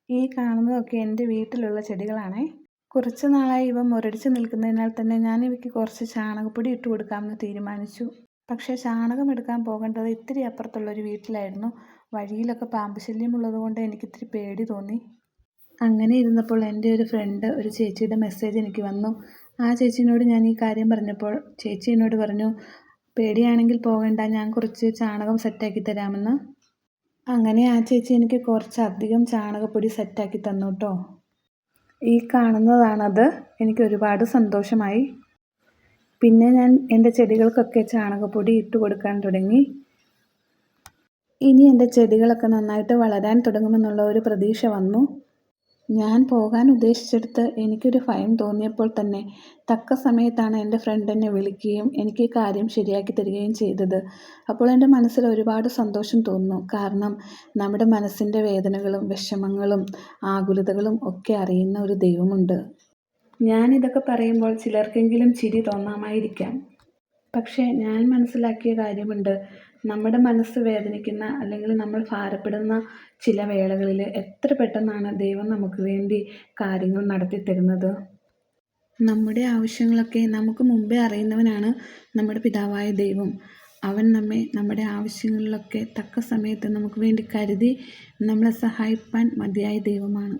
ഈ കാണുന്നതൊക്കെ എൻ്റെ വീട്ടിലുള്ള ചെടികളാണേ. കുറച്ച് നാളായി ഇവ മുരടിച്ച് നിൽക്കുന്നതിനാൽ തന്നെ ഞാൻ ഇവയ്ക്ക് കുറച്ച് ചാണകപ്പൊടി ഇട്ട് കൊടുക്കാമെന്ന് തീരുമാനിച്ചു. പക്ഷേ ചാണകം എടുക്കാൻ പോകേണ്ടത് ഇത്തിരി അപ്പുറത്തുള്ളൊരു വീട്ടിലായിരുന്നു. വഴിയിലൊക്കെ പാമ്പ് ശല്യമുള്ളതുകൊണ്ട് എനിക്കിത്തിരി പേടി തോന്നി. അങ്ങനെ ഇരുന്നപ്പോൾ എൻ്റെ ഒരു ഫ്രണ്ട് ഒരു ചേച്ചിയുടെ മെസ്സേജ് എനിക്ക് വന്നു. ആ ചേച്ചീനോട് ഞാൻ ഈ കാര്യം പറഞ്ഞപ്പോൾ ചേച്ചി എന്നോട് പറഞ്ഞു, പേടിയാണെങ്കിൽ പോകണ്ട, ഞാൻ കുറച്ച് ചാണകം സെറ്റാക്കി തരാമെന്ന്. അങ്ങനെ ആ ചേച്ചി എനിക്ക് കുറച്ചധികം ചാണകപ്പൊടി സെറ്റാക്കി തന്നു കേട്ടോ. ഈ കാണുന്നതാണത്. എനിക്ക് ഒരുപാട് സന്തോഷമായി. പിന്നെ ഞാൻ എൻ്റെ ചെടികൾക്കൊക്കെ ചാണകപ്പൊടി ഇട്ട് കൊടുക്കാൻ തുടങ്ങി. ഇനി എൻ്റെ ചെടികളൊക്കെ നന്നായിട്ട് വളരാൻ തുടങ്ങുമെന്നുള്ള ഒരു പ്രതീക്ഷ വന്നു. ഞാൻ പോകാൻ ഉദ്ദേശിച്ചെടുത്ത് എനിക്കൊരു ഭയം തോന്നിയപ്പോൾ തന്നെ തക്ക സമയത്താണ് എൻ്റെ ഫ്രണ്ട് എന്നെ വിളിക്കുകയും എനിക്ക് ഈ കാര്യം ശരിയാക്കി തരികയും ചെയ്തത്. അപ്പോൾ എൻ്റെ മനസ്സിൽ ഒരുപാട് സന്തോഷം തോന്നുന്നു. കാരണം നമ്മുടെ മനസ്സിൻ്റെ വേദനകളും വിഷമങ്ങളും ആകുലതകളും ഒക്കെ അറിയുന്ന ഒരു ദൈവമുണ്ട്. ഞാനിതൊക്കെ പറയുമ്പോൾ ചിലർക്കെങ്കിലും ചിരി തോന്നാമായിരിക്കാം. പക്ഷേ ഞാൻ മനസ്സിലാക്കിയ കാര്യമുണ്ട്. നമ്മുടെ മനസ്സ് വേദനിക്കുന്ന അല്ലെങ്കിൽ നമ്മൾ ഭാരപ്പെടുന്ന ചില വേളകളിൽ എത്ര പെട്ടെന്നാണ് ദൈവം നമുക്ക് വേണ്ടി കാര്യങ്ങൾ നടത്തി തരുന്നത്. നമ്മുടെ ആവശ്യങ്ങളൊക്കെ നമുക്ക് മുമ്പേ അറിയുന്നവനാണ് നമ്മുടെ പിതാവായ ദൈവം. അവൻ നമ്മെ നമ്മുടെ ആവശ്യങ്ങളിലൊക്കെ തക്ക സമയത്ത് നമുക്ക് വേണ്ടി കരുതി നമ്മളെ സഹായിപ്പാൻ മതിയായ ദൈവമാണ്.